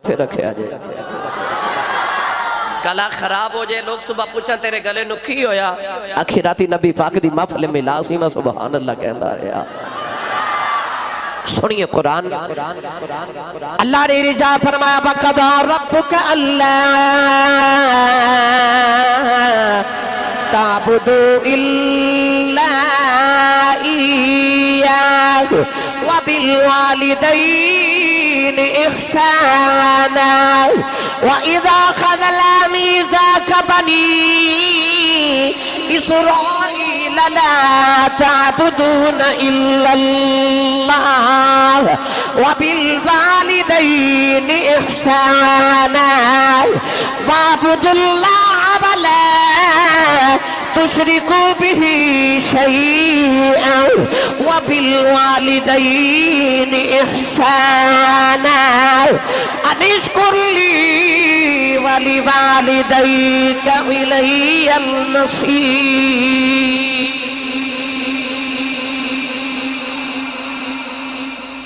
کتے رکھے آجے گلا خراب ہو جائے لوگ صبح پوچھا تیرے گلے نکھی ہویا آخراتی نبی پاک دی محفل میں لازم سبحان اللہ کہندا رہا سنیے قرآن اللہ نے رجا فرمایا وَقَضَى رَبُّكَ أَلَّا تَعْبُدُوا إِلَّا إِيَّاهُ وَبِالْوَالِدَيْنِ إِحْسَانًا وَإِذَا أَخَذَ مِيثَاقَ بَنِي إِسْرَائِيلَ لَا تَعْبُدُونَ إِلَّا اللَّهَ وَبِالْوَالِدَيْنِ إِحْسَانًا وَاعْبُدُوا اللَّهَ وَلَا تُشْرِكُوا بِهِ شَيْئًا وَبِالْوَالِدَيْنِ إِحْسَانًا أَنِ اشْكُرْ لِي وَلِوَالِدَيْكَ إِلَيَّ الْمَصِيرُ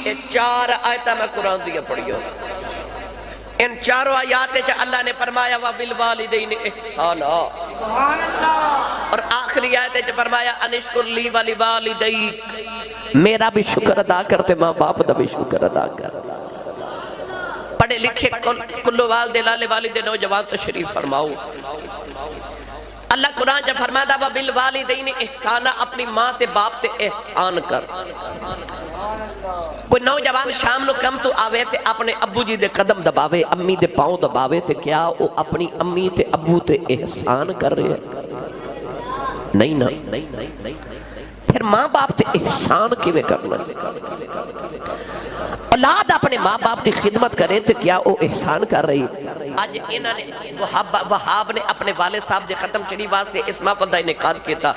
یہ 4 آیتیں میں قرآن دیا پڑھی ہوں ان 4 آیات سے اللہ نے فرمایا وَبِالْوَالِدَيْنِ إِحْسَانًا اور آخری آیت سے فرمایا انشکر لی وَلِوَالِدَيْكَ میرا بھی شکر ادا کرتے ماں باپ دا بھی شکر ادا کر پڑھے لکھے کلو والدے لالے والدے نوجوان تشریف فرماؤ اللہ قرآن جب فرمایا وَبِالْوَالِدَيْنِ إِحْسَانًا اپنی ماں تے باپ تے احسان کر کوئی نوجوان شام نو کم تو آوے تے اپنے ابو جی دے قدم دباوے امی دے پاؤں دباوے تے کیا وہ اپنی امی تے ابو تے احسان کر رہے ہیں نہیں پھر ماں باپ تے احسان کیویں کرنا اولاد اپنے ماں باپ کی خدمت کرے تو کیا وہ احسان کر رہی آج انہوں نے وہاب نے اپنے والد صاحب دے ختم شریف واسطے اسما فدہ انعقاد کیتا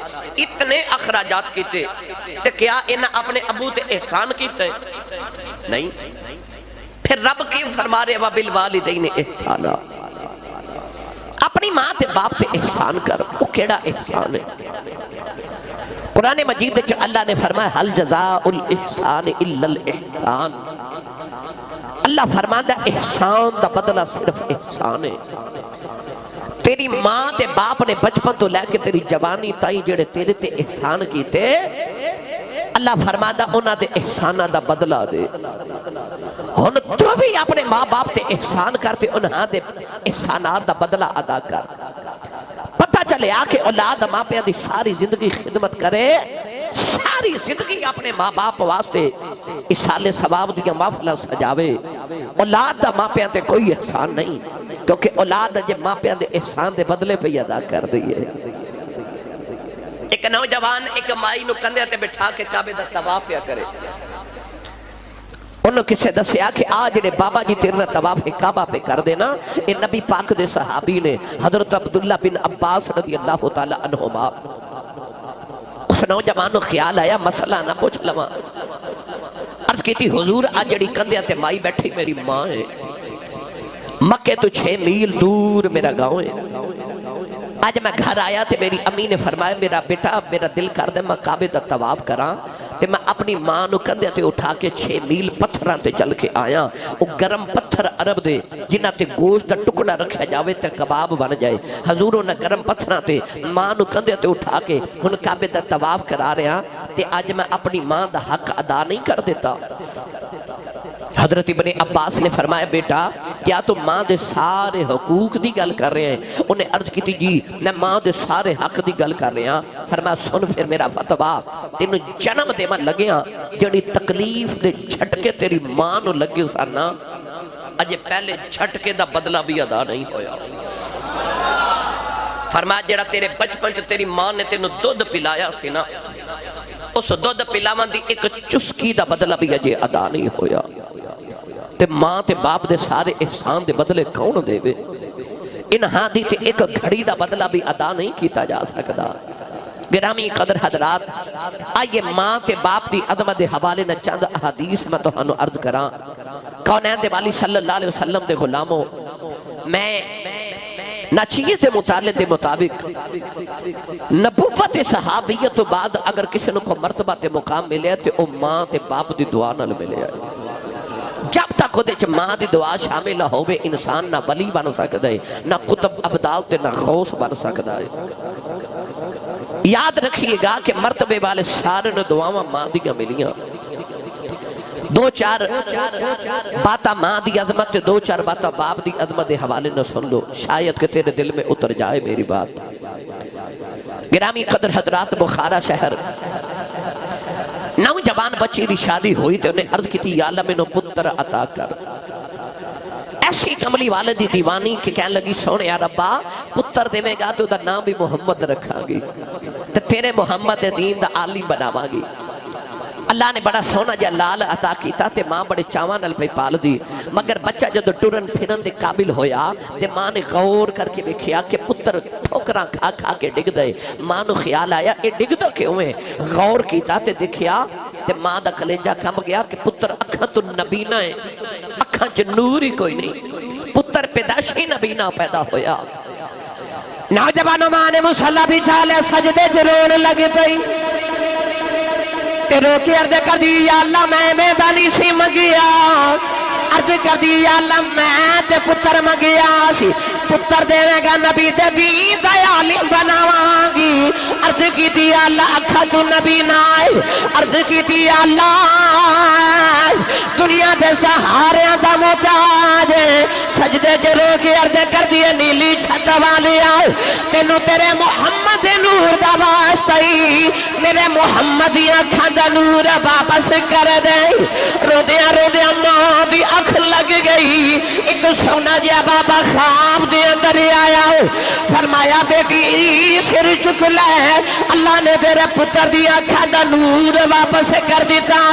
اتنے اخراجات کیتے تو کیا انہوں اپنے ابو تے احسان کیتے نہیں پھر رب کی فرما رہے وَبِالْوَالِدَيْنِ إِحْسَانًا اپنی ماں تے باپ تے احسان کر وہ کیڑا احسان ہے قرآن مجید جو اللہ نے فرمایا حل جزاء الاحسان الا الاحسان اللہ فرماتا احسان دا بدلہ صرف احسان ہے تیری ماں تے باپ نے بچپن تو لے کے تیری جوانی تائیں جڑے تیرے تے احسان کیتے اللہ فرماتا انہاں تے احسانہ دا بدلہ دے ہن تو بھی اپنے ماں باپ تے احسان کرتے انہاں دے احسانات دا بدلہ ادا کر پتہ چلے آکے اولاد ماں پہ دی ساری زندگی خدمت کرے ساری زندگی اپنے ماں باپ واسطے اشارے ثواب دیا محفلہ سجاوے اولاد دا ماں پہ تے کوئی احسان نہیں کیونکہ اولاد جب ماں پہ دے احسان دے بدلے پہ ادا کر دیئے ایک نوجوان ایک مائی نو کندھے تے بٹھا کے کعبے دا طواف پہ کرے انہوں کسے دسیا کہ آج جڑے بابا جی تیرنا طواف کعبہ پہ کر دینا یہ نبی پاک دے صحابی نے حضرت عبداللہ بن عباس رضی اللہ تعالی عنہما اس نوجوانوں خیال آیا مسئلہ نہ پوچھ لواں عرض کی تھی حضور آج جڑی کندھے تے مائی بیٹھی میری ماں ہے مکے تو 6 میل دور میرا گاؤں ہے آج میں گھر آیا تے میری امی نے فرمایا میرا بیٹا میرا دل کر دے میں کعبے دا طواف کراں تے میں اپنی ماں نو کندھے تے اٹھا کے 6 میل پتھراں تے چل کے آیا وہ گرم پتھر عرب دے جنہاں تے گوشت دا ٹکڑا رکھا جاوے تے کباب بن جائے حضوروں نے گرم پتھراں تے ماں نو کندھے تے اٹھا کے ہن کعبے دا طواف کرا رہے ہیں تے آج میں اپنی ماں دا حق ادا نہیں کر دیتا حضرت ابن عباس نے فرمایا بیٹا کیا تم ماں دے سارے حقوق دی گل کر رہے ہیں انہیں عرض کی تھی جی میں ماں دے سارے حق دی گل کر رہے ہیں فرمایا سن پھر میرا فتوہ تینوں جنم دے میں لگے ہیں جڑی تکلیف دے جھٹکے تیری ماں نو لگے سانا اجے پہلے جھٹکے دا بدلہ بھی ادا نہیں ہویا فرمایا جڑا تیرے بچپن چ تیری ماں نے تینوں دودھ پلایا سی نا اس دودھ پلاون دی ایک چسکی دا بدلہ بھی اجے ادا نہیں ہویا تے ماں تے باپ دے سارے احسان دے بدلے کون دے وے انہاں دی تے ایک گھڑی دا بدلہ بھی ادا نہیں کیتا جا سکتا گرامی قدر حضرات آئیے ماں تے باپ دی عظمت دے حوالے نہ چند احادیث میں تو ہنو عرض کراں کونین دے والی صلی اللہ علیہ وسلم دے غلاموں میں ناچیے تے مطالعے دے مطابق نبوت صحابیت تو بعد اگر کسی نے کو مرتبہ تے مقام ملے تے او ماں تے باپ دی دعا نال ملے جب تک وہ ماں دی دعا شامل ہوئے انسان نہ ولی بن سکتا ہے نہ قطب ابدال تے نہ غوث بن سکتا ہے یاد رکھیے گا کہ مرتبے والے سارے دعاواں ماں دیاں ملیاں دو چار باتاں ماں دی عظمت تے دو چار باتاں باپ دی عظمت دے حوالے نہ سن لو شاید کہ تیرے دل میں اتر جائے میری بات گرامی قدر حضرات بخارا شہر نوجوان بچی دی شادی ہوئی تے انہیں عرض کی تھی یا اللہ میں نو پتر عطا کر ایسی کملی والے دی دیوانی کہ کہنے لگی سونے یا ربا پتر دے میں گا تو دا نام بھی محمد رکھا گی تے تیرے محمد دین دا عالم بناوا گی اللہ نے بڑا سونا جا لال عطا کیتا تے ماں بڑے چاواں نال پہ پال دی مگر بچہ جدو ٹرن پھرن دے قابل ہویا تے ماں نے غور کر کے دیکھیا کہ پتر ٹھوکراں کھا کھا کے ڈگ دے ماں نو خیال آیا اے ڈگ دا کیوں ہے غور کیتا تے دیکھیا تے ماں دا کلیجہ کم گیا کہ پتر اکھاں تو نبینا ہے اکھاں چ نور ہی کوئی نہیں پتر پیداشی نبینا پیدا ہویا نوجوانوں ماں نے مصلی بچھا لے سجدے تے رون لگ پئی تے رو کے عرض کر دی یا اللہ میں میدانی سی مگیا عرض کر دی یا اللہ میں تے پتر مگیا سی پتر دینے گا نبی دے دین دا عالم بناواں گی عرض کی دی یا اللہ اکھا تو نبی نائے عرض کی دی یا اللہ دنیا دے سہاریاں دا محتاج سجدے جے رو کے عرض کر دی نیلی چھت والی آئے تینو تیرے محمد نور دا واسطی میرے محمدی اکھاں دا نور واپس کر دے رو دیا ماں دی اکھ لگ گئی ایک سونا جیا بابا خواب دے اندر آیا فرمایا بیٹی سر چک لے اللہ نے تیرے پتر دی اکھاں دا نور واپس کر دیتا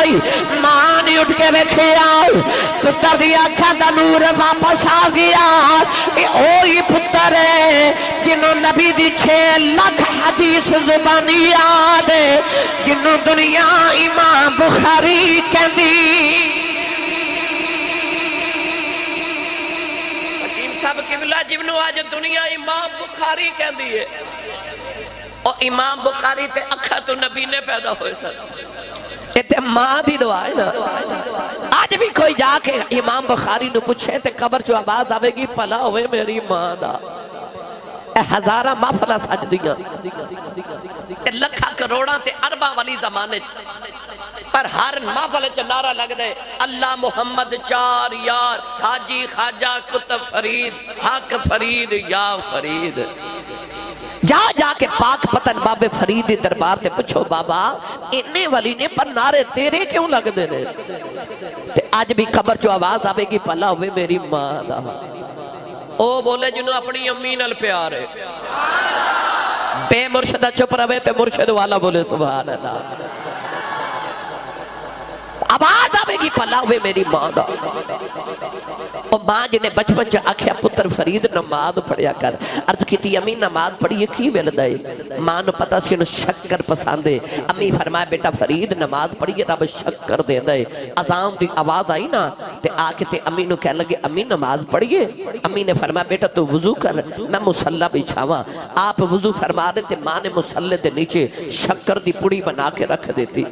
ماں نے اٹھ کے بیٹھے آؤ پتر دی اکھاں دا نور واپس آ گیا اوہی پتر ہے جنہوں نبی دی 6 لاکھ حدیث زبانی یاد ہے جنہوں دنیا امام بخاری کہندی حکیم صاحب قبلہ جنہوں آج دنیا امام بخاری کہندی ہے اور امام بخاری تے اکھا تو نبی نے پیدا ہوئے سر تے ماں دی دعا ہے نا آج بھی کوئی جا کے امام بخاری نو پوچھے تے قبر جو آواز آوے گی پلا ہوئے میری ماں دا اے ہزارہ محفلہ سج دیاں تے لکھا کروڑاں تے ارباں والی زمانے پر ہر محفلے چ نعرہ لگ دے اللہ محمد 4 یار حاجی خواجہ کتب فرید حق فرید یا فرید جا جا کے پاک پتن بابے فرید دربار تے پچھو بابا انہیں والی نے پر نعرے تیرے کیوں لگ دے نے تے آج بھی قبر چو آواز آوے گی پلا ہوئے میری ماں دا او بولے جنہوں اپنی امی نال پیار ہے بے مرشدہ چپ روے تے مرشد والا بولے سبحان اللہ آواز آوے گی پلا ہوئے میری ماں دا اور ماں جنہیں بچپن چا آکھیا پتر فرید نماز پڑھیا کر عرض کی تھی امی نماز پڑھی کی بیل دائے ماں نو پتا سی انہوں شکر پساندے امی فرمائے بیٹا فرید نماز پڑھی رب شکر دے دائے اذان دی آواز آئی نا تے آکے تے امی نو کہہ لگے امی نماز پڑھیے امی نے فرمایا بیٹا تو وضو کر میں مصلی بچھاواں آپ وضو فرما دے تے ماں نے مصلی دے نیچے شکر دی پڑی بنا کے رکھ دیتی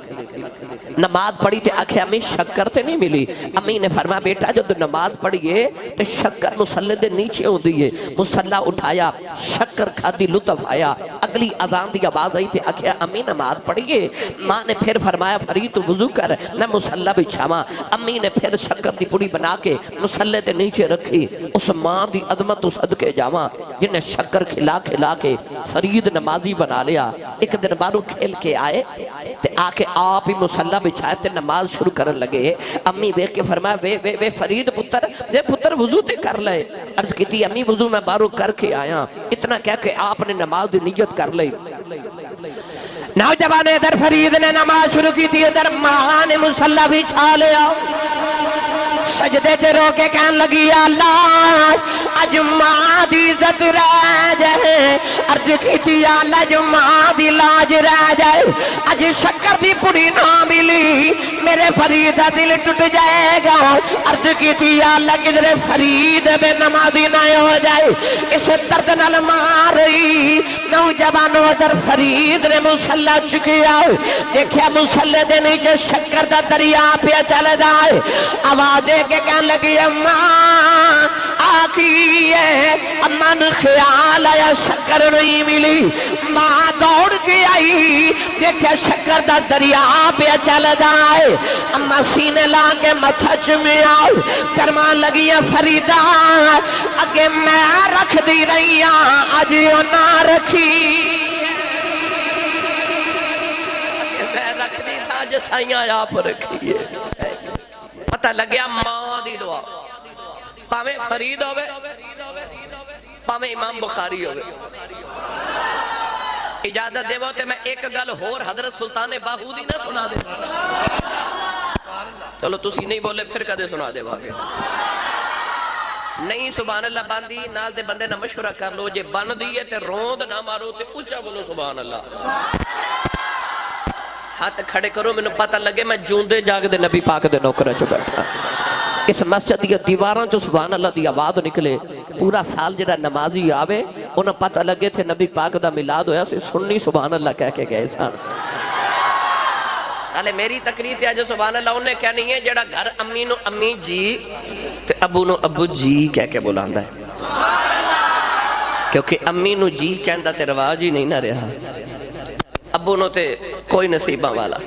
نماز پڑھی تے آکھے امی شکر تے نہیں ملی امی نے فرمایا بیٹا جو نماز پڑھیے تے شکر مصلی دے نیچے ہو دیئے مصلی اٹھایا شکر کھادی لطف آیا اگلی اذان دی آواز آئی تے آکھے امی نماز پڑھیے ماں نے پھر فرمایا فرید تو وضو کر میں مصلی بچھاواں امی نے پھر شکر دی پڑی بنا کے مصلی دے نیچے رکھی اس ماں دی عظمت صدقے جاواں جنہیں شکر کھلا کھلا کے فرید نمازی بنا لیا ایک دن بارو کھیل کے آئے تے آکے آپ ہی مصلی بچھائے تے نماز شروع کرن لگے امی بیک کے فرمایا وے فرید پتر وضو تے کر لے عرض کی تھی امی وضو میں بارو کر کے آیا اتنا کہہ کہ آپ نے نماز دی نیت کر لے نوجوان ادھر فرید نے نماز شروع کی تھی ادھر ماں نے مصلی بچھا لیا سجدے تے رو کے کہن لگی یا اللہ اج ماں دی عزت رہ جائے عرض کی تھی یا اللہ جو ماں دی لاج رہ جائے اج شکر دی پڑی نہ ملی میرے فرید دا دل ٹوٹ جائے گا عرض کی تھی یا اللہ کدھر فرید بے نمازی نہ ہو جائے اس درد نال ماری نوجوانوں در فرید نے مسلح چکیا دیکھیا مسلح دے نیچے شکر دا دریا پہ چل جائے آواز دے کے کہنے لگی اماں آتی ہے اماں نے خیال آیا شکر نہیں ملی ماں دوڑ کے آئی دیکھیا شکر دا دریا پہ چل جائے اماں سینے لا کے متھچ میں آؤ فرمان لگی ہے فریدہ اگے میں رکھ دی رہی آج یہ نہ رکھی میں رکھ دی ساج سائیاں آپ رکھیے پتہ لگیا ماں دی دعا پاویں فرید ہوئے پاویں امام بخاری ہوئے اجازت دے وہ کہ میں ایک گل ہور حضرت سلطان باہودی نہ سنا دے چلو تسی نہیں بولے پھر کدے سنا دے واقعی نہیں سبحان اللہ باندھی نال دے بندے نہ مشورہ کر لو جے بن دیئے تے روند نہ مارو تے اچھا بولو سبحان اللہ ہاتھ کھڑے کرو میں نے پتہ لگے میں جوندے جاگ دے نبی پاک دے نوکرہ چو بیٹھا اس مسجد یا دیواراں جو سبحان اللہ دی آواز نکلے پورا سال جڑا نمازی آوے انہیں پتہ لگے تھے نبی پاک دا میلاد ہویا سے سننی سبحان اللہ کہہ کے گئے سان نالے میری تقریر تھی آج سبحان اللہ انہیں کیا نہیں ہے جڑا گھر امی نو امی جی تے ابو نو ابو جی کہہ کے بلاندہ ہے کیونکہ امی نو جی کہندہ تے رواج ہی نہیں نہ رہا ابو نو تے کوئی نصیبہ والا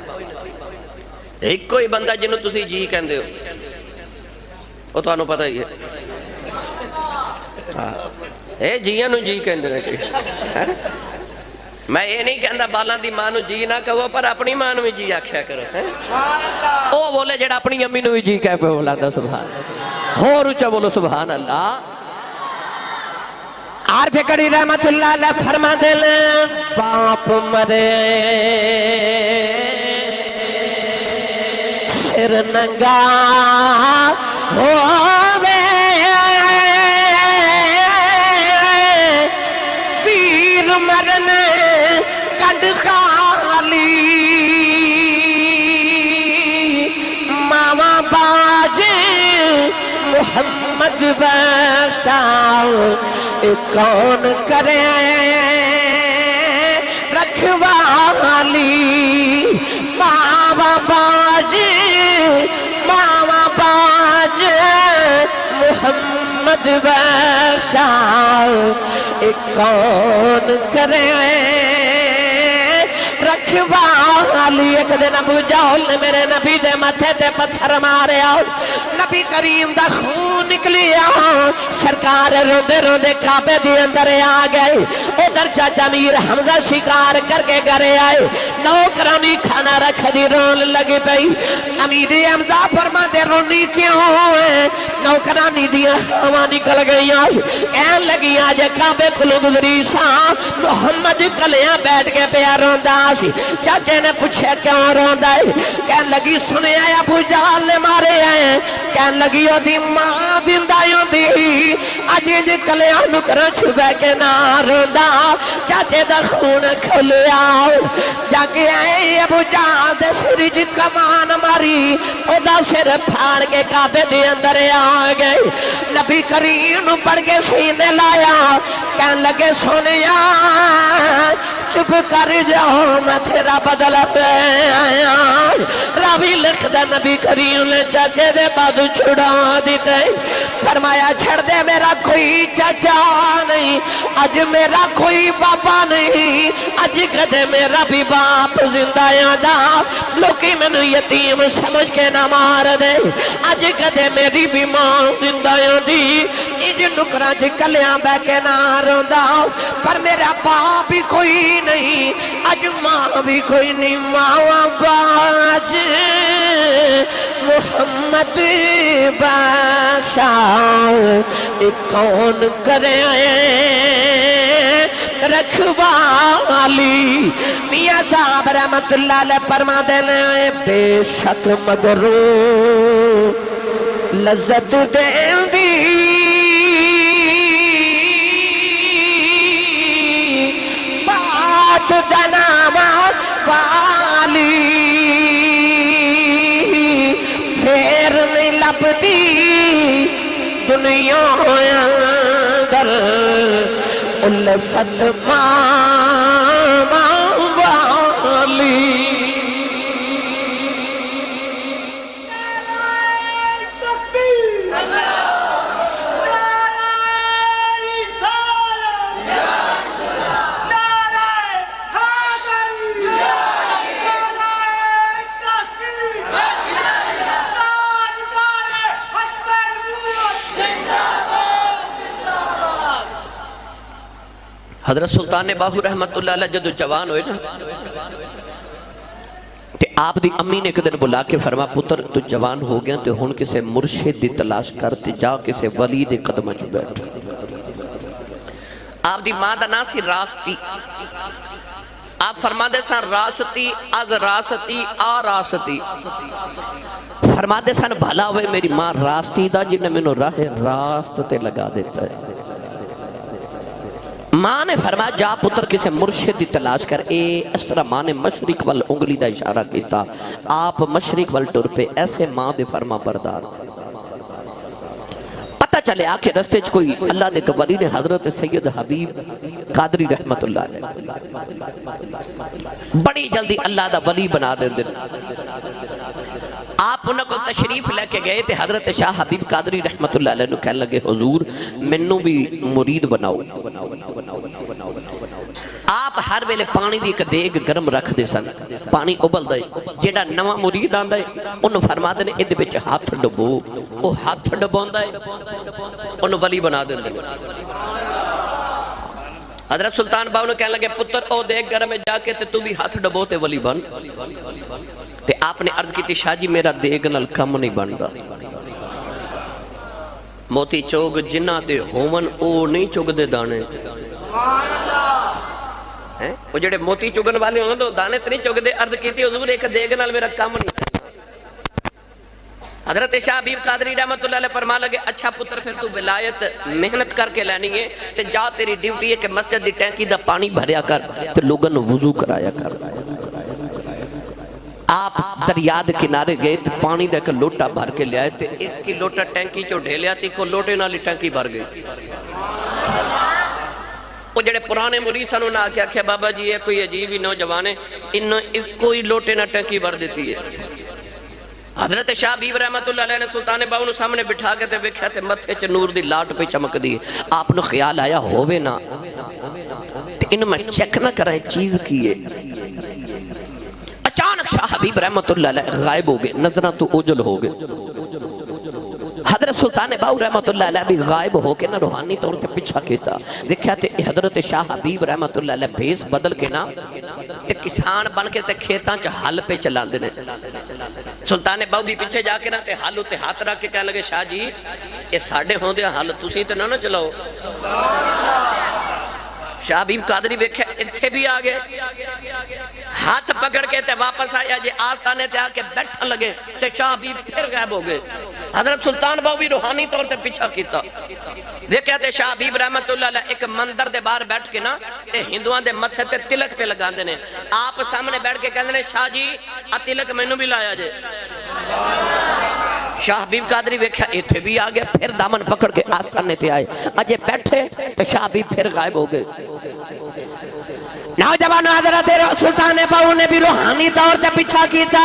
ایک کوئی بندہ جنہوں تسی جی کہندے ہو وہ تو آنو پتہ ہی ہے اے جیاں نو جی کہندے رہے میں یہ نہیں کہندہ بالاں دی ماں نو جی نہ کہو پر اپنی ماں نو بھی جی آکھیا کرو او بولے جڑا اپنی امی نو بھی جی کہہ پہ بولا دا سبحان اللہ ہو رچہ بولو سبحان اللہ عارف کڑی رحمت اللہ علیہ فرما دل باپ مرے سر ننگا ہووے پیر مرن کڈ خالی ماما باج محمد بخشا کون کرے رکھوالی ماما باج محمد بخشا کون کرے رکھوالی ایک دن ابو جہل نے میرے نبی دے ماتھے تے پتھر مارے آؤ نبی کریم دا خون نکلی آؤ سرکار روندے روندے کعبے دی اندر آ گئے ادھر چاچا میر حمزہ شکار کر کے گھرے آئے نوکرانی کھانا رکھ دی رون لگی پئی امیر حمزہ فرما دے رونی کیوں ہے نوکرانی دیا ہوا نکل گئی آئی این لگی آج کعبے کلو گزری سا محمد کلیاں بیٹھ کے پیا روندہ سی چاچے نے پوچھے کیوں روندہ ہے کہن لگی سنے آیا ابو جہل نے مارے ہیں کہن لگی او دی ماں دندائیوں دی آجی جی کلیاں نکرہ چھوڑے کے نہ روندہ چاچے دا خون کھلے آؤ جا کے آئے ابو جہل دے سری جی کمان ماری او دا سر پھاڑ کے کعبے دے اندر آگئے نبی کریم پڑھ کے سینے لایا کہن لگے سونیا چپ کر جاؤ میں تیرا بدل پہ آیا راوی لکھ دے نبی کریم نے چاچے دے بادو چھڑا دیتے فرمایا چھڑ دے میرا کوئی چاچا نہیں آج میرا کوئی باپا نہیں آج کدے میرا بھی باپ زندہ یادا لوکی میں نے یتیم سمجھ کے نہ مار دے آج کدے میری بھی ماں زندہ یادی اج نکرہ جی کلیاں بے کے نہ روندہ پر میرا باپ بھی کوئی نہیں آج ماں بھی کوئی نہیں ماں باج محمد بخشا کون کرے رکھوالی میاں صاحب رحمت اللہ علیہ فرما دینے بے شک مگرو لذت دین دی بات دنامات والی دنیا اندر الفت ماما والی حضرت سلطان باہو رحمت اللہ علیہ جدو جوان ہوئے نا تے آپ دی امی نے ایک دن بلا کے فرما پتر تو جوان ہو گیا تو ہن کسے مرشد دی تلاش کرتے جا کسے ولی دے قدمہ جو بیٹھ آپ دی ماں دا ناسی راستی آپ فرما دے سان راستی از راستی آ راستی فرما دے سان بھلا ہوئے میری ماں راستی دا جنہیں میں نے راہ راست تے لگا دیتا ہے ماں نے فرمایا جا پتر کسے مرشد دی تلاش کر اے اس طرح ماں نے مشرق وال انگلی دا اشارہ کیتا آپ مشرق وال ٹر پہ ایسے ماں دے فرما بردار پتہ چلے آکے رستے چ کوئی اللہ دے قبری نے حضرت سید حبیب قادری رحمت اللہ علیہ بڑی جلدی اللہ دا ولی بنا دیں دن آپ انہوں کو تشریف لے کے گئے تھے حضرت شاہ حبیب قادری رحمت اللہ علیہ نے کہنے لگے حضور منوں بھی مرید بناؤ آپ ہر ویلے پانی دی ایک دیگ گرم رکھ دے سن پانی ابل دے جیڑا نواں مرید آندا ہے انہوں فرما دے ادھے وچ ہاتھ ڈبو او ہاتھ ڈبوندا ہے انہوں ولی بنا دے حضرت سلطان باہو نے کہنے لگے پتر او دیگ گرم میں جا کے تو بھی ہاتھ ڈبو تے ولی بن تے آپ نے عرض کی تھی شاہ جی میرا دیگ نال کم نہیں بندا موتی چوگ جنہ دے ہومن او نہیں چوگ دے دانے وہ جڑے موتی چگن والے ہوں تو دانے تنی چگ دے عرض کی تھی حضور ایک دیگ نال میرا کام نہیں چلنا حضرت شاہ حبیب قادری رحمت اللہ علیہ فرما لگے اچھا پتر پھر تو ولایت محنت کر کے لینی ہے تے جا تیری ڈیوٹی ہے کہ مسجد دی ٹینکی دا پانی بھریا کر تے لوگن وضو کرایا کر آپ دریا دے کنارے گئے تو پانی دے کے لوٹا بھر کے لے آئے تے ایک کی لوٹا ٹینکی چو ڈھیلیا تھی کو لوٹے نالی ٹینکی بھر گئی وہ جڑے پرانے مریض انہوں نے آکے آکھیا بابا جی یہ کوئی عجیب ہی نوجوان ہے انہوں کوئی لوٹے نہ ٹینکی بھر دیتی ہے حضرت شاہ حبیب رحمت اللہ علیہ نے سلطان باہو نے سامنے بٹھا کے تے ویکھیا تے متھے چ نور دی لاٹ پہ چمک دی آپ نے خیال آیا ہووے نا تے ان میں چیک نہ کرائیں چیز کیے اچانک شاہ حبیب رحمت اللہ علیہ غائب ہو گئے نظرہ تو اوجل ہو گئے حضرت سلطان باہو رحمت اللہ علیہ بھی غائب ہو کے نہ روحانی طور پہ پچھا کیتا دیکھا تے حضرت شاہ حبیب رحمت اللہ علیہ بھیس بدل کے نا تے کسان بن کے تے کھیتاں چا حل پہ چلان دینے سلطان باہو بھی پیچھے جا کے نا تے حلو تے ہاتھ رکھ کے کہنے لگے شاہ جی یہ ساڑھے ہوں دیا حل تُسی تے نہ چلاؤ شاہ حبیب قادری بیکھے اتھے بھی آگے ہاتھ پکڑ کے تے واپس آیا جے آستانے تے آکے بیٹھا لگے تے شاہ حبیب پھر غائب ہو گئے حضرت سلطان باہو بھی روحانی طور تے پیچھا کیتا دیکھا تے شاہ حبیب رحمت اللہ علیہ ایک مندر دے باہر بیٹھ کے نا تے ہندوان دے متھے تے تلک پہ لگان دینے آپ سامنے بیٹھ کے کہنے شاہ جی تلک میں نو بھی لایا جے شاہ حبیب قادری ویکھا اتھے بھی آگیا پھر دامن پکڑ کے آستانے تے آئے اجے بیٹھے تو شاہ حبیب پھر غائب ہو گئے نوجوان حضرت سلطان باہو نے بھی روحانی طور تے پیچھا کیتا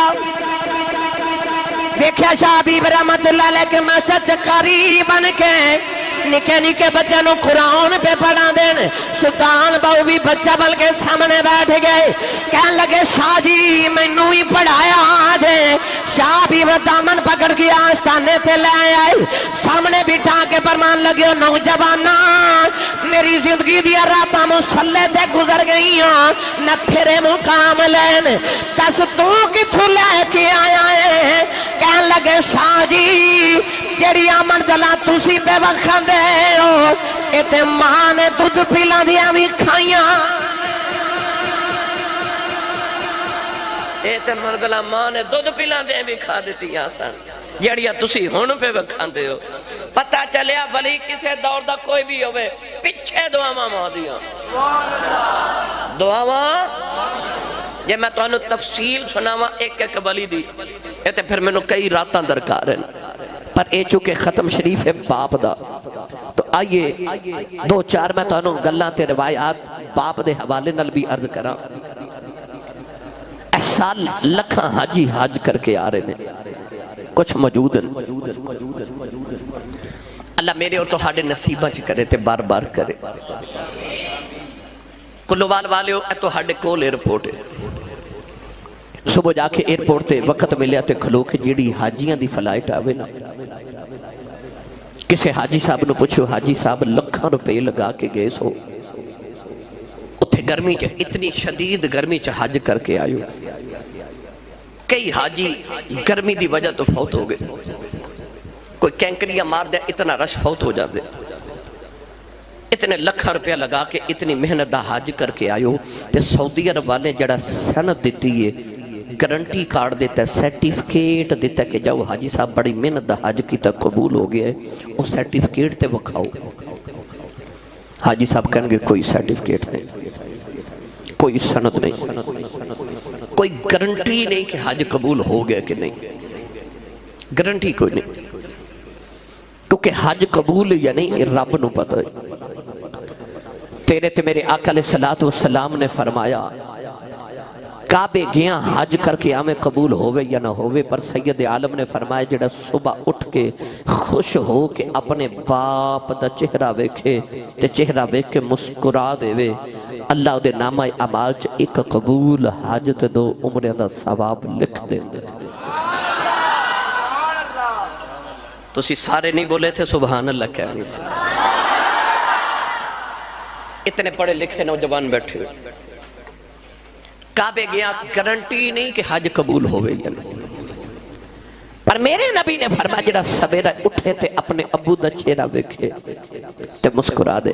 دیکھیا شاہ حبیب رحمت اللہ علیہ کے مسجد قریب بن کے نکے نکے بچے نو قرآن پہ پڑھا دین سلطان باہو بھی بچہ بل کے سامنے بیٹھ گئے کہنے لگے شاہ جی میں نو ہی پڑھایا دے شاہ بھی وہ دامن پکڑ کے آستانے تے لے آئے سامنے بٹھا کے فرمان لگے نوجوانا میری زندگی دیا راتاں مسلح تے گزر گئی ہوں نہ پھرے مقام لین تس تو کتھو لے کے آیا ہے کہنے لگے شاہ جی جیڑی آمن دلہ تُسی پہ وقت دے ہو ایتے ماں نے دودھ پیلا دیا بھی کھائیاں ایتے مردلہ ماں نے دودھ پیلا دیا بھی کھا دیتی آسان جیڑیا تُسی ہون پہ وقت دے ہو پتہ چلیا ولی کسے دور دا کوئی بھی ہوئے پچھے دعا ماں دیا دعا ماں یہ میں تو انہوں تفصیل سناوا ایک ایک ولی دی ایتے پھر میں نے کئی راتاں درکار ہیں پر اے چونکہ ختم شریف ہے باپ دا تو آئیے دو چار میں تو گلاں تے روایات باپ دے حوالے نال بھی عرض کراں. اے سال لکھاں حاجی حج کر کے آ رہے ہیں, کچھ موجود ہیں. اللہ میرے اور تہاڈے نصیباں چ کرے تے بار بار کرے. کلووال والےو اے تہاڈے کول ایئرپورٹ ہے. صبح جا کے ایئرپورٹ تے وقت ملیا تے کھلو کے جیڑی حاجیاں دی فلائٹ آوے نا, کسے حاجی صاحب نو پوچھو, حاجی صاحب لکھاں روپے لگا کے گئے سو, اتھے گرمی چ اتنی شدید گرمی چ حج کر کے آئیو. کئی حاجی گرمی دی وجہ تو فوت ہو گئے, کوئی کینکریاں مار دیا, اتنا رش فوت ہو جاتے. اتنے لکھاں روپیہ لگا کے اتنی محنت دا حج کر کے آئیو. تے سعودی عرب والے جڑا سند دیتی ہے, گارنٹی کارڈ دیتا ہے, سرٹیفکیٹ دیتا ہے کہ جاؤ حاجی صاحب بڑی محنت دا حج کی تک قبول ہو گیا ہے, وہ سرٹیفکیٹ تے وکھاؤ. حاجی صاحب کہیں گے کوئی سرٹیفکیٹ نہیں, کوئی سند نہیں, کوئی گارنٹی نہیں کہ حج قبول ہو گیا کہ نہیں, گارنٹی کوئی نہیں. کیونکہ حج قبول یا نہیں رب نو پتہ ہے. تیرے تے میرے آقا علیہ السلام نے فرمایا کعبے گیا حج کر کے آمیں قبول ہوئے یا نہ ہوئے, پر سید عالم نے فرمایا جڑا صبح اٹھ کے خوش ہو کے اپنے باپ دا چہرہ ویکھے تے چہرہ ویکھ کے مسکرا دے وے, اللہ دے نامہ اعمال چ ایک قبول حج تے 2 عمرے دا ثواب لکھ دیں دے. تو اسی سارے نہیں بولے تھے سبحان اللہ کہنے سے. اتنے پڑھے لکھے نوجوان بیٹھے ہوئے, کعبے گیا گارنٹی نہیں کہ حج قبول ہوئے یا نہیں, پر میرے نبی نے فرمایا جڑا سویرے اٹھے تے اپنے ابو دا چہرہ ویکھے تے مسکرا دے.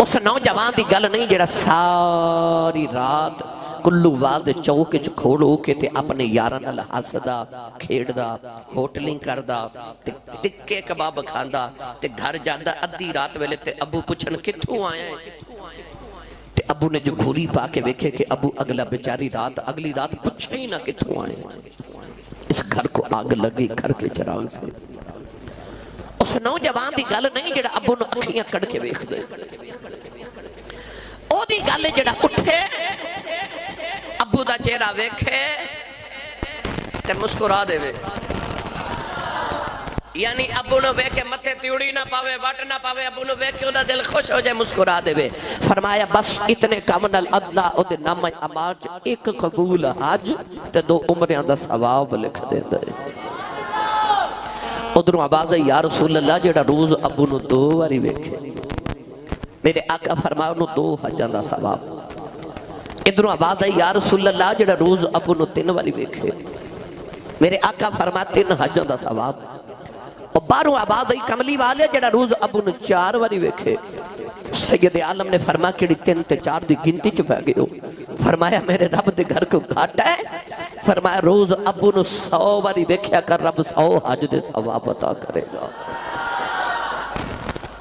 اس نوجوان دی گل نہیں جڑا ساری رات کلو والد چوکے چ کھولو کے تے اپنے یاراں نال ہسدا کھیڑدا ہوٹلنگ کردا تے ٹکے کباب کھاندا تے گھر جاندا ادھی رات ویلے تے ابو پوچھن کتھوں آیا ہے, تے ابو نے جو گھوری پا کے ویکھے کہ ابو اگلا بیچاری رات اگلی رات پوچھے ہی نہ کتھوں آئے, اس گھر کو آگ لگی گھر کے چراغ سے. اس نوجوان دی گل نہیں جڑا ابو نو اکھیاں کڑ کے ویکھ دے, او دی گل جڑا اٹھے ابو دا چہرہ ویکھے تے مسکرا دے وے. یعنی ابو نو ویکھے متھے تیوڑی نہ پاوے وٹ نہ پاوے, ابو نو ویکھے دا دل خوش ہو جائے مسکرا دے وے. فرمایا بس اتنے کام نال اللہ او دے نامہ اعمال چ ایک قبول حج تے 2 عمریاں دا ثواب لکھ دیندا ہے. ادھروں آواز ہے یا رسول اللہ جڑا روز ابو نو 2 واری ویکھے, میرے آقا فرمایا انہوں 2 حجاں دا ثواب. ادھروں آواز ہے یا رسول اللہ جڑا روز ابو نو 3 واری ویکھے, میرے آقا فرمایا 3 حجاں دا ثواب. اور باروں آواز ہے کملی والے جڑا روز ابو نو 4 واری ویکھے. سید عالم نے فرمایا کہ 3 تے 4 دی گنتی چ پہ گئے ہو. فرمایا میرے رب دے گھر کو گھاٹ ہے, فرمایا روز ابو نو 100 واری ویکھیا کر, رب 100 حج دے ثواب عطا کرے گا.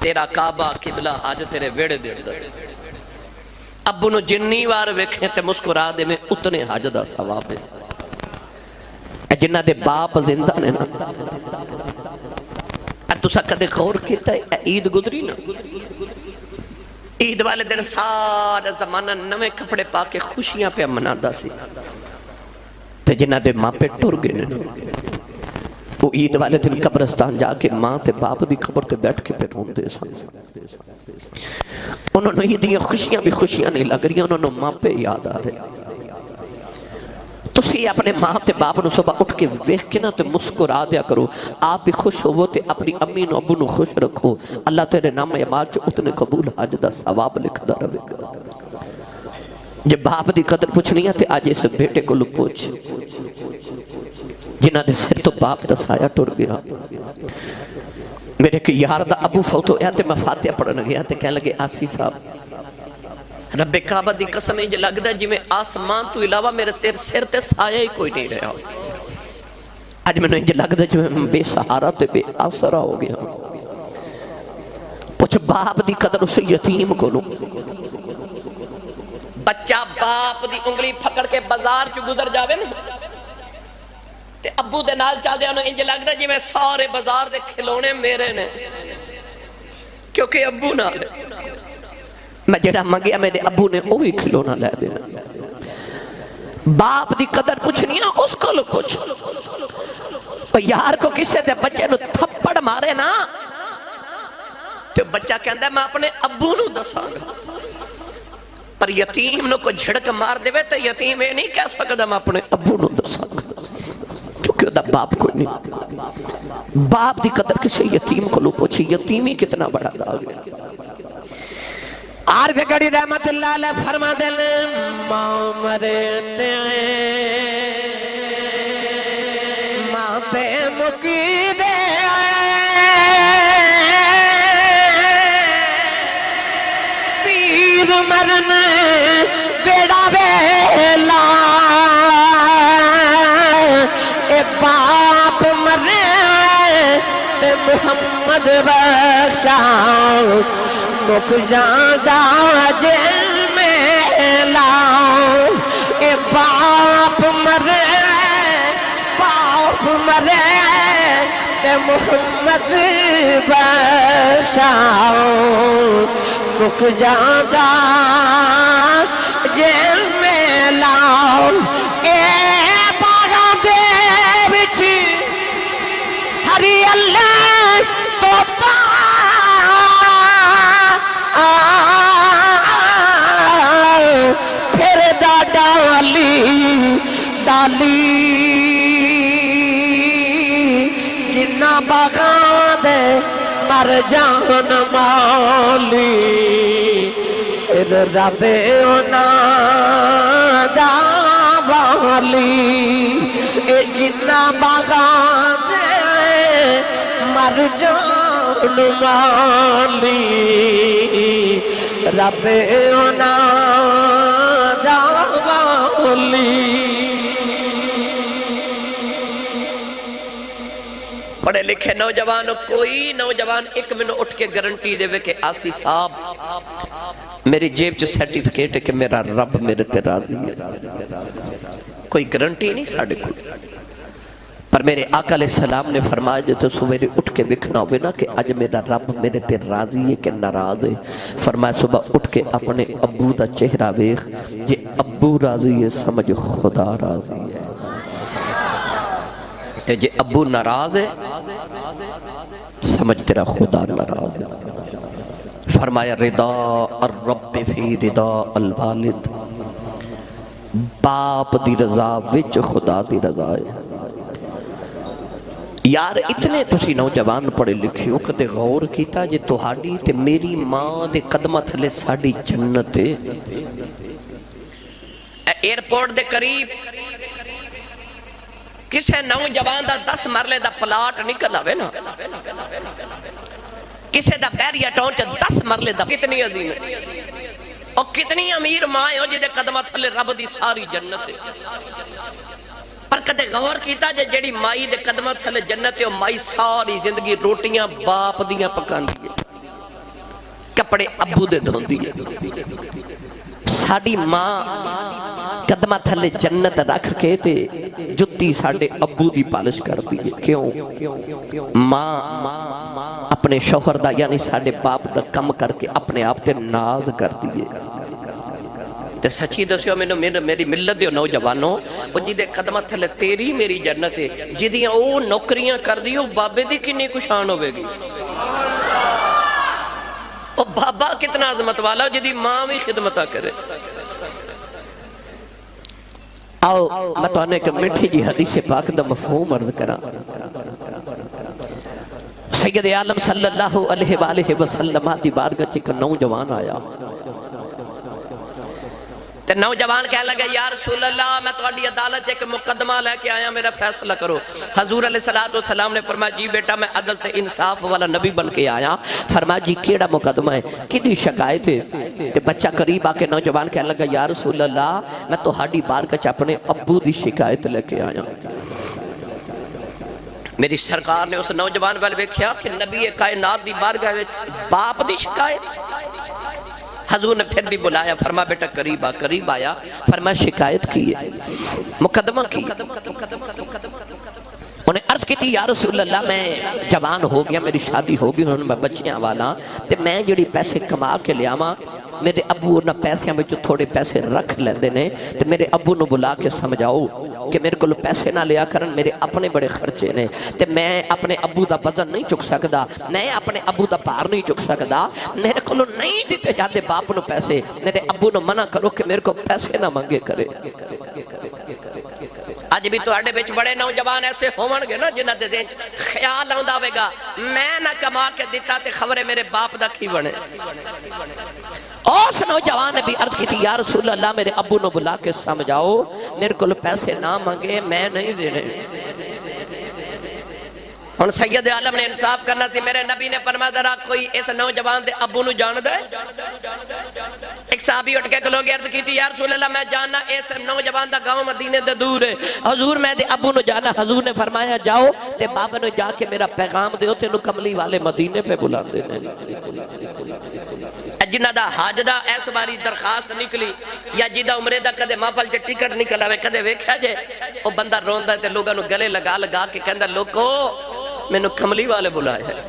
تیرا کعبہ قبلہ حج تیرے ویڑے دے اندر, ابو نو جنی وار ویکھیں تے مسکرا دے میں اتنے حج دا ثواب ہے. جنہ دے باپ زندہ نے نا, تُسا کدے غور کیتا ہے عید گزری نا, عید والے دن سارا زمانہ نوے کپڑے پا کے خوشیاں پہ منادا سی, تے جنہ دے ماں پہ ٹر گئے نے وہ عید والے دن قبرستان جا کے ماں تے باپ دی خبر تے بیٹھ کے پہ رون دے سن. انہوں نے عیدیاں خوشیاں بھی خوشیاں نہیں لگ رہی, انہوں نے ماں پہ یاد آ رہے. تسی اپنے ماں تے باپ نو صبح اٹھ کے ویکھ کے نا تے مسکرا دیا کرو, آپ بھی خوش ہو تے اپنی امی نو ابو نو خوش رکھو, اللہ تیرے نام اعمال چ اتنے قبول حج دا ثواب لکھدا رہے گا. جب باپ دی قدر پوچھنی ہے تے آج اس بیٹے کو لو پوچھ جنہ دے سر تو باپ دا سایہ ٹر گیا. میرے کہ یار دا ابو فوت ہو گیا تے میں فاتحہ پڑھنے گیا تے کہنے لگے آسی صاحب رب کعبہ دی قسم ہے لگدا ہے جی میں آسمان تو علاوہ میرے تیر سر تے سایہ ہی کوئی نہیں رہا. آج میں نے لگدا ہے جی میں بے سہارا تے بے آسرا ہو گیا. پوچھ باپ دی قدر اسے یتیم کو لو, بچہ باپ دی انگلی پھکڑ کے بازار چ گزر جاوے نا تے ابو ابو دے نال چل دے انہوں انج لگتا جی میں سارے بازار دے کھلونے میرے نے، کیونکہ ابو نال میں جڑا منگیا میرے ابو نے وہی کھلونا لے دینا۔ باپ دی قدر پوچھنی ہے اس کو پوچھ، یار کو کسے دے بچے نو تھپڑ مارے نا تو بچہ کہندا ہے میں اپنے ابو نو دساں گا، پر یتیم نو کو جھڑک مار دے تو یتیم یہ نہیں کہہ سکتا میں اپنے ابو نو دساں گا، کیونکہ دا باپ کوئی نہیں۔ باپ دی قدر کسے یتیم کو لو پوچھی، یتیمی کتنا بڑا داغ ہے۔ عارف گڑی رحمت اللہ علیہ فرما دل ماں مرتے ماں پہ مکی دے پیر مرنے بیڑا بیلا اے باپ مرنے تے محمد بخشا مک جاندہ جل میں لاؤ، اے باپ مرے تے محمد بخشاؤ مک جاندہ جل میں لاؤ، اے باغا دے بچی ہری اللہ توتا پھر دا ڈالی جنہ باغاں دے مر جان مولی، پھر رب اونا دا والی اے جنہ باغاں دے مر جان مولی، رب اونا دا والی۔ پڑھے لکھے نوجوان کوئی نوجوان ایک منٹ اٹھ کے گارنٹی دے کہ آسی صاحب میری جیب جو سرٹیفکیٹ ہے کہ میرا رب میرے تے راضی ہے، کوئی گارنٹی نہیں ساڑھے کوئی، پر میرے آقا علیہ السلام نے فرمایا جو تو سویرے اٹھ کے بکھنا ہوئے نا کہ آج میرا رب میرے تے راضی ہے کہ ناراض ہے، فرمایا صبح اٹھ کے اپنے ابو دا چہرہ ویکھ، جے ابو راضی ہے سمجھ خدا راضی ہے، تے جے ابو ناراض ہے سمجھ تیرا خدا ناراض ہے۔ فرمایا رضا الرب فی رضا الوالد، باپ دی رضا وچ خدا دی رضا ہے۔ یار اتنے تسی نوجوان پڑھے لکھے ہو کدے غور کیتا جے تہاڈی تے میری ماں دے قدمہ تھلے ساڈی جنت ہے۔ ایئرپورٹ دے قریب کسے نوجوان دا 10 مرلے دا پلاٹ نکل آوے نا، کسے دا بیریا ٹاؤن چا 10 مرلے دا، کتنی عظیم ہے اور کتنی امیر ماں ہو جے دے قدمہ تھلے رب دی ساری جنت ہے۔ پر کدے غور کیتا جے جیڑی مائی دے قدمہ تھلے جنت ہے، مائی ساری زندگی روٹیاں باپ دیاں پکان دیئے، کپڑے ابو دے دھون دیئے، ساڑی ماں قدمہ تھلے جنت رکھ کے تے جتی ساڑے ابو دی پالش کر دیئے۔ کیوں؟ ماں اپنے شوہر دا یعنی ساڑے باپ دا کم کر کے اپنے آپ تے ناز کر دیئے۔ تے سچی دسیو میری ملت دیو نوجوانوں، وہ جی دے قدمہ تھلے تیری میری جنت ہے، جی دیاں او نوکریاں کر دیو بابے دی کنی کشان ہوئے گی، او بابا کتنا عظمت والا جی دی ماں بھی خدمتہ کرے۔ آؤ میں تو آنے کہ مٹھی جی حدیث پاک دا مفہوم عرض کرا۔ سید عالم صلی اللہ علیہ وآلہ وسلم دی بارگاہ چک نوجوان آیا، تے نوجوان کہہ لگا یا رسول اللہ میں تہاڈی عدالت ایک مقدمہ لے کے آیا، میرا فیصلہ کرو۔ حضور علیہ السلام نے فرمایا جی بیٹا میں عدل تے انصاف والا نبی بن کے آیا۔ فرمایا جی کیڑا مقدمہ ہے، کدی شکایت ہے؟ تے بچہ قریب آ کے نوجوان کہہ لگا یا رسول اللہ میں تہاڈی بارگاہ اپنے ابو دی شکایت لے کے آیا۔ میری سرکار نے اس نوجوان والے ویکھیا کہ نبی کائنات دی بارگاہ وچ باپ دی شکایت۔ حضور نے پھر بھی بلایا، فرما بیٹا قریب آیا، فرما شکایت کی ہے، مقدمہ کی۔ عرض کی یا رسول اللہ میں جوان ہو گیا میری شادی ہو گئی میں بچیاں والا تے میں جڑی پیسے کما کے لیا ماں میرے ابو نہ پیسیاں میں جو تھوڑے پیسے رکھ لیندے نے تے میرے ابو نو بلا کے سمجھاؤ کہ میرے کو پیسے نہ لیا کرن میرے اپنے بڑے خرچے نے تے میں اپنے ابو دا وزن نہیں چک سکدا میں اپنے ابو دا بھار نہیں چک سکدا میرے کو نہیں دیتے جاتے باپ نو پیسے میرے ابو نو منع کرو کہ میرے کو پیسے نہ منگے کرے آج بھی تو آڑے بچ بڑے نوجوان ایسے ہون گے نا جنہ دے ذہن خیال آؤں ہوئے گا میں نہ کما کے دیتا تے خبرے میرے باپ دا کی بنے اس نوجوان نے بھی عرض کی تھی یا رسول اللہ میرے ابو نو بلا کے سمجھاؤ میرے کو پیسے نہ مانگے میں نہیں دینے ہن سید عالم نے انصاف کرنا سی میرے نبی نے فرمایا ذرا کوئی اس نوجوان دے ابو نو جان دے ایک صحابی اٹھ کے کلو گے عرض کی تھی یا رسول اللہ میں جاننا اس نوجوان دا گاؤں مدینے دے دور ہے حضور میں دے ابو نو جانا حضور نے فرمایا جاؤ تے بابا نو جا کے میرا پیغام دیو تے نو کملی والے مدینے پہ بلا دینے جنہ دا حاج دا ایس باری درخواست نکلی یا جیدہ عمرے دا کدے محفل چے ٹکٹ نکل آوے کدے ویکھیا جے او بندہ روندا تے لوگاں نو گلے لگا لگا کے کہندا لوگو میں نو کملی والے بلائے ہیں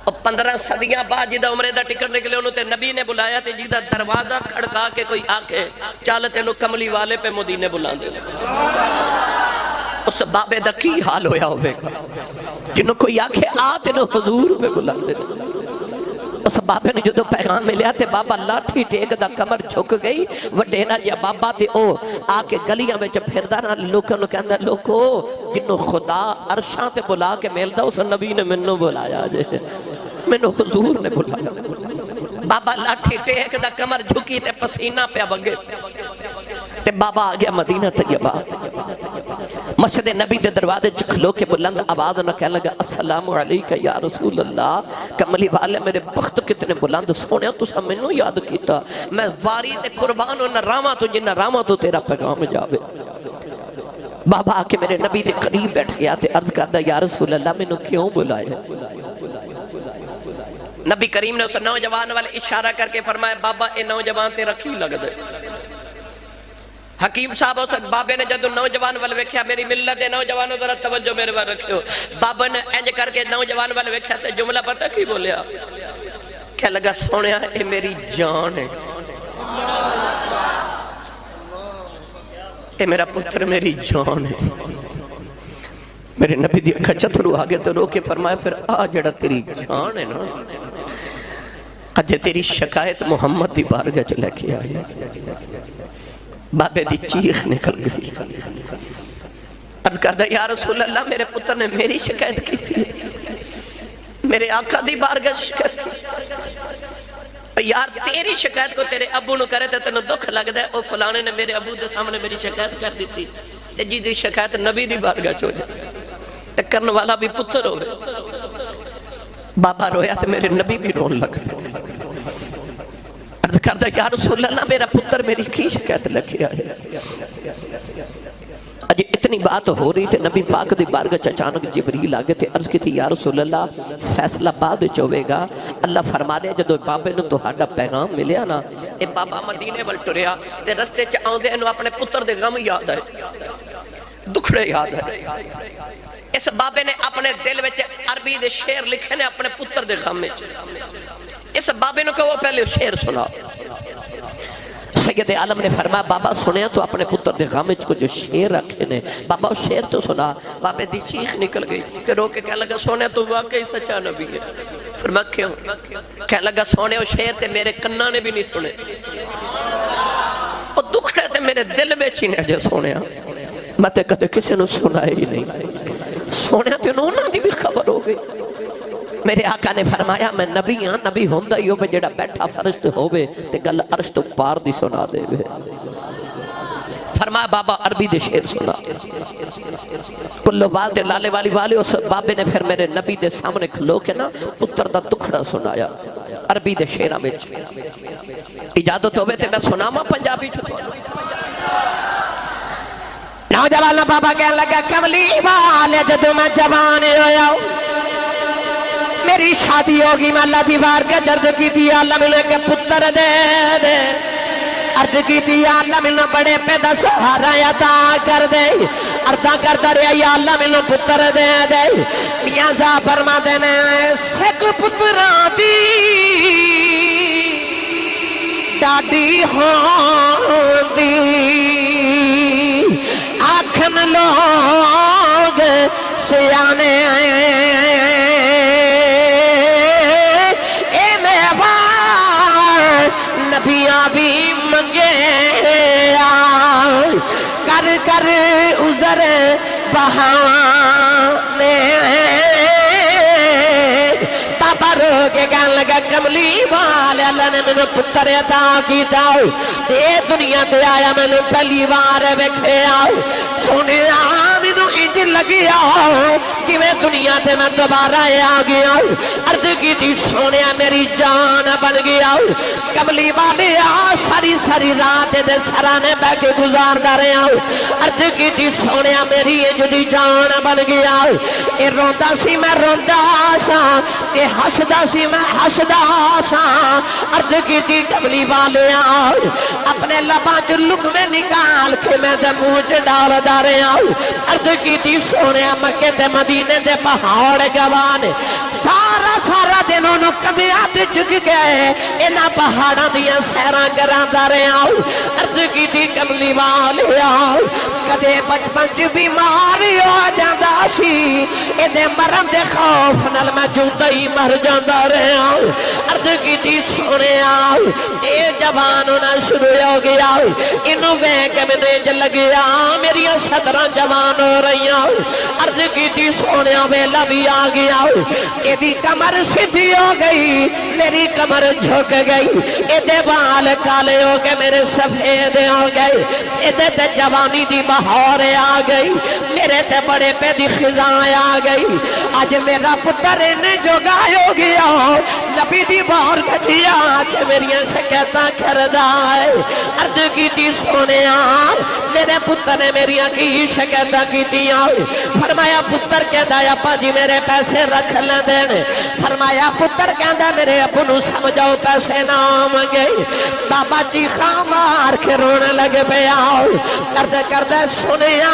اور 15 صدیاں بعد جیدہ عمرے دا ٹکٹ نکلے انہوں تے نبی نے بلایا تے جیدہ دروازہ کھڑکا کے کوئی آکے چالتے نو کملی والے پہ مدینے بلان دے اس بابے دا کی حال ہویا ہوئے گا جنہوں کوئی آکے آتے نو حضور پہ بلان دے اس بابے نے جو پیغام ملیا تے بابا لاٹھی ٹیک دا کمر چھک گئی وڈینا جیا بابا تے او آکے گلیاں میں جب پھردانا لوکاں نو کہندہ لوکو جنہوں خدا عرشاں تے بلا کے میل دا اس نبی نے منو بلایا جے منو حضور نے بلایا بابا لاٹھی ٹیک دا کمر جھکی تے پسینہ پہ بگے تے بابا آگیا مدینہ طیبہ مسجد نبی دے دروازے چکھلو کے بلند آواز نہ کہنے لگا السلام علیکہ یا رسول اللہ کملی والے میرے بخت کتنے بلند سونے تو سا منو یاد کیتا میں واری تے قربان ہوں نہ راما تو جنہ راما تو تیرا پیغام جاوے بابا آکے میرے نبی دے قریب بیٹھ گیا تے عرض کردہ یا رسول اللہ منو کیوں بلائے نبی کریم نے اس نوجوان والے اشارہ کر کے فرمایا بابا اے نوجوان تے رکھی لگ دے حکیم صاحب اس بابے نے جدو نوجوان والے ویکھیا میری ملت دے نوجوانوں ذرا توجہ میرے بار رکھو بابا نے انج کر کے نوجوان والے ویکھیا تے جملہ پتہ کی بولیا کہہ لگا سونیا اے میری جان ہے اے میرا پتر میری جان ہے میرے نبی دی اکھا چتھرو آگے تو رو کے فرمایا پھر آ جڑا تیری جان ہے نا اجے تیری شکایت محمد دی بارگاہ چلے کے آئی بابے دی چیخ نکل گئی عرض کردہ یا رسول اللہ میرے پتر نے میری شکایت کی تھی میرے آقا دی بارگاہ شکایت کی یار تیری شکایت کو تیرے ابو نو کرے تھے تنو دکھ لگ دے او فلانے نے میرے ابو دے سامنے میری شکایت کر دی تھی جی دی شکایت نبی دی بارگاہ چو جائے تے کرن والا بھی پتر ہوئے بابا رویا تے میرے نبی بھی رون لگ عرض کردہ یا رسول اللہ میرا پتر میری کی شکایت لکھی آئے اجھے اتنی بات ہو رہی تھے نبی پاک دی بارگاہ چاچانک جبریل آگے تھے عرض کی تھی یا رسول اللہ فیصلہ بعد چوے گا اللہ فرما رہے جدو بابے نے تو ہاڑا پیغام ملیا نا اے بابا مدینے والٹوریا تے رستے چاہوں دے انہوں اپنے پتر دے غم یاد ہے دکھڑے یاد ہے اس بابے نے اپنے دل وچ عربی دے شعر لکھے نے اپنے پتر دے غم وچ اس بابے نے کہا وہ پہلے شعر سنا سید عالم نے فرمایا بابا سنیا تو اپنے پتر دے غامج کو جو شعر رکھے نے بابا وہ شعر تو سنا بابے دی چیخ نکل گئی کہ رو کے کہہ لگا سونے تو واقعی سچا نبی ہے فرمایا کیوں کہہ لگا سونے وہ شعر تے میرے کنہ نے بھی نہیں سنے وہ دکھ رہے تے میرے دل میں چینے جے سونیا میں تے کدے کسی نے سنائے ہی نہیں سونیا تے انہوں نے بھی خبر ہو گئی میرے آقا نے فرمایا میں نبی ہاں نبی ہوندہ ہی ہوئے جڑا بیٹھا فرشت ہوئے تے گل عرش تو پار دی سنا دے ہوئے فرمایا بابا عربی دے شعر سنا کلو والدے لالے والی والے اس بابے نے پھر میرے نبی دے سامنے کھلو کے نا پتر دا دکھڑا سنایا عربی دے شعرہ میں اجازت ہوئے تے میں سناما پنجابی چھو نوجوان بابا کہنے لگا کملی والے جدو میں جوان ہویا میری شادی ہوگی میں اللہ دی بارگاہ جرد کی دی اللہ ملے کے پتر دے دے عرض کی دی یا اللہ میں بڑے پیدا سہارا عطا کر دے عرضہ کرتا رہا یا اللہ میں پتر دے دے میاں صاحب فرما دینے سکھ پتران دی ڈاڈی ہوندی آکھن لوگ سیانے اے میوان نبیاں بھی منگے کر کر عذر بہانے رو کے کہن لگا کملی والے اللہ نے میں پتر عطا کیتا تے دنیا تے آیا میں پہلی بار ویکھے سونے مینوں انج لگیا کہ میں دنیا تے میں دوبارہ آ گیا عرض کیتی سونیا میری جان بن گیا کملی والے ساری ساری رات دے سرانے بیٹھ کے گزاردا رہیا عرض کیتی سونیا میری جدی جان بن گیا اے روندا سی میں روندا سا اے ہسدا سی میں ہسدا سا عرض کیتی کملی والے اپنے لباں چ لقمے نکال کے میں تے منہ چ ڈالدا رہیا عرض کیتی سونیا مکے تے مدینے دے پہاڑ گواہ نے سارا سارا دن انہوں کدیاں تے چک گئے انہاں پہاڑاں دیاں سیراں کراندا رہیا عرض کیتی کملی والے کدے بچپن چ بیمار ہو جاندا سی اے دے مرن دے خوف نال میں جوندا ہی مر جاندا رہیا عرض کیتی سونیا اے جوان ہونا شروع ہو گیا انہوں ویکھ کے میں انج لگیا میری صدراں جوان ہو رہی عرض کیتی سونیا ویلا بھی آ گیا اے دی کمر سیدھی ہو گئی میری کمر جھک گئی اے دے بال کالے ہو کے میرے سفید ہو گئے اے دے تے جوانی دی بہار آ گئی میرے تے بڑے پہ دی خزاں آ گئی آج میرا پتر نے جو گائے ہو گیا نبی دی بہار کھتیا کہ میری شکایتاں کردا ہے عرض کیتی سونیا میرے پتر نے میری کی شکایتاں کیتیاں فرمایا پتر کہندا اپا جی میرے پیسے رکھ لیں دین فرمایا پتر کہندا میرے ابو نو سمجھاؤ پیسے نہ منگے بابا جی خاں مار کے رونے لگ پیا عرض کردا سنیا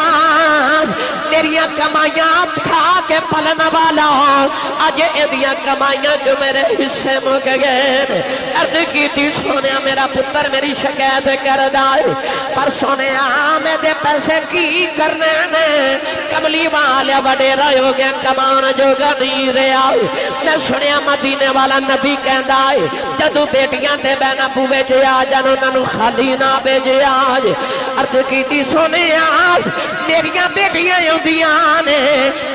میریاں کمائیاں کھا کے پلن والا اج ایدیاں کمائیاں جو میرے حصے مک گئے عرض کیتی سونیا میرا پتر میری شکایت کردا پر سونیا میں دے پیسے کی کرنے نے کملی والے وڈیرا ہو گیا کمان جوگا نہیں رہا میں سنیا مدینے والا نبی کہندا ہے جدو بیٹیاں تے بہنا بوے چ آ جان انہاں نوں خالی نہ بھیجے آج عرض کیتی سونیا میریاں بیٹیاں ہوندیاں نے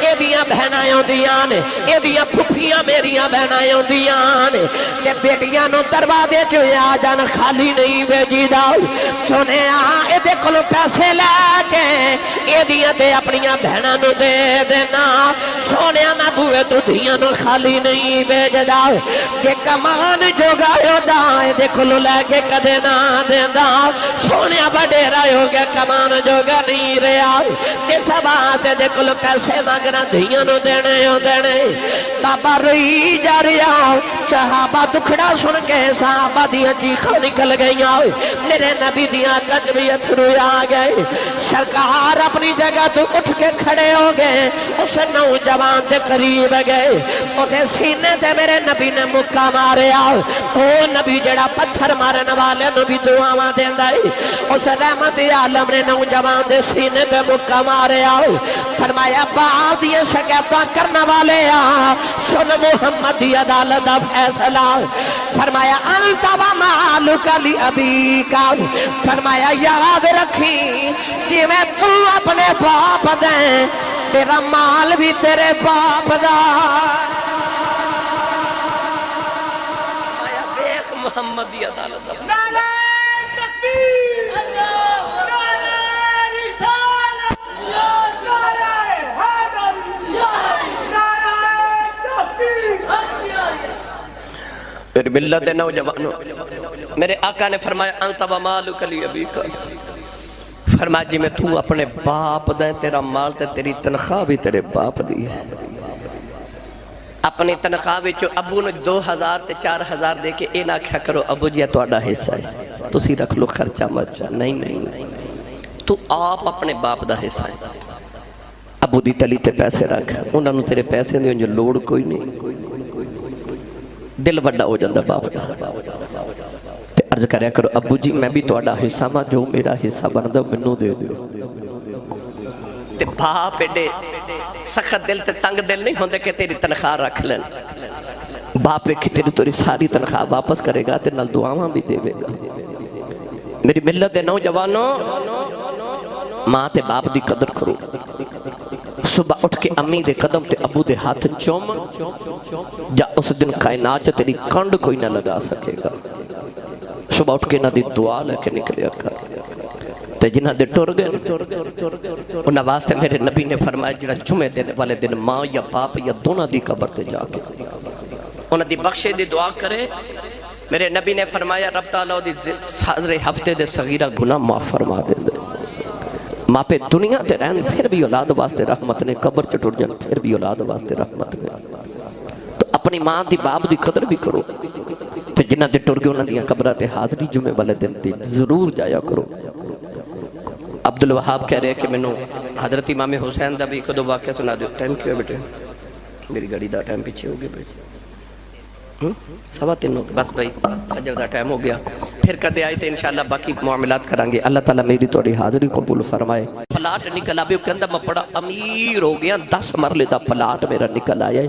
ایدیاں بہناں ہوندیاں نے ایدیاں پھپھیاں میریاں بہناں ہوندیاں نے تے بیٹیاں نوں دروازے چ آ جان خالی نہیں بھیجیدا سونیا اے دے کولوں پیسے لے کے ایدیاں تے اپنیاں بہناں نوں دے دینا سونیا میں بوئے تو دھیاں نوں خالی نہیں بھیجدا کہ کمان جو گایا دا دے کولوں لے کے کدے نہ دیندا سونیا وڈیرا ہو گیا کمان جو گا نہیں رہا تے سبات دے کولوں پیسے مانگنا دھیاں نوں دینے ہو دینے بابا روئی جا رہا صحابہ دکھڑا سن کے صحابہ دیاں چیخاں نکل گئیاں میرے نبی دیاں کج بھی اتھرو آ گئے سرکار اپنی جگہ تو اٹھ کے کھڑے ہو گئے اس نوجوان دے قریب گئے او دے سینے دے میرے نبی نے مکہ مارے آؤ او نبی جڑا پتھر مارن والے نبی دعاواں دیندا ہے اس رحمت عالم نے نوجوان دے سینے دے مکہ مارے آؤ فرمایا بعد یہ شکایتاں کرنے والے سن محمد دی عدالت دا فیصلہ فرمایا انت و مالک لابیک فرمایا یاد رکھی کہ میں تو اپنے باپ دیں تیرا مال بھی تیرے باپ دا ایک محمد دی عدالت دا نعرہ تکبیر نعرہ رسالت نعرہ حیدر نعرہ تکبیر میری ملت نوجوانوں میرے آقا نے فرمایا انت و مالک لابیک فرمایا جی میں تو اپنے باپ دیں تیرا مال تے تیری تنخواہ بھی تیرے باپ دی ہے اپنی تنخواہ وچوں ابو نے 2000 تے 4000 دے کے اے نہ کیا کرو ابو جی تہاڈا حصہ ہے تسی رکھ لو خرچہ مرچہ نہیں نہیں تو آپ اپنے باپ دا حصہ ہے ابو دی تلی تے پیسے رکھ انہوں نے تیرے پیسے نہیں جو لوڑ کوئی نہیں دل بڑا ہو جاندہ باپ دا تے عرض کریا کرو ابو جی میں بھی توڑا حصہ ماں جو میرا حصہ بندہ منو دے دیو تے باپ ایڈے سخت دل تے تنگ دل نہیں ہوندے کہ تیری تنخواہ رکھ لین باپ ایک تیری توری ساری تنخواہ واپس کرے گا تے نال دعاواں بھی دے گا میری ملت دے نوجوانوں ماں تے باپ دی قدر کرو صبح اٹھ کے امی دے قدم تے ابو دے ہاتھ چوم جا اس دن کائنات تیری کنڈ کوئی نہ لگا سکے گا صبح اٹھ کے نہ دی دعا لے کے نکلیا کر تے جنہ دے ٹر گئے انہاں واسطے میرے نبی نے فرمایا جنہ جمعے دینے والے دن ماں یا باپ یا دونوں دی قبر تے جا کے انہاں دی بخشے دی دعا کرے میرے نبی نے فرمایا رب تعالیٰ دی حاضر ہفتے دے صغیرہ گناہ معاف فرما دے دے ماں پہ دنیا تے رہن پھر بھی اولاد واسطے رحمت نے قبر چ ٹر جان پھر بھی اولاد واسطے رحمت نے تو اپنی ماں دی باپ دی قدر بھی کرو تو جنہ دے ٹر گئے انہاں دیاں قبراں تے حاضری جمعے والے دن تے ضرور جایا کرو عبدالوہاب کہہ رہے کہ میں حضرت امام حسین دا بھی ایک دو واقعہ سنا دیو ٹائم کیوں ہے بیٹے میری گاڑی دا ٹائم پیچھے ہو گیا بیٹے سوا تین بس بھائی فجر دا ٹائم ہو گیا پھر کدے آئے تھے انشاءاللہ باقی معاملات کرانگے اللہ تعالیٰ میری توڑی حاضری قبول فرمائے پلاٹ نکل آبے وہ کہندہ میں پڑا امیر ہو گیا 10 مرلے دا پلاٹ میرا نکل آیا ہے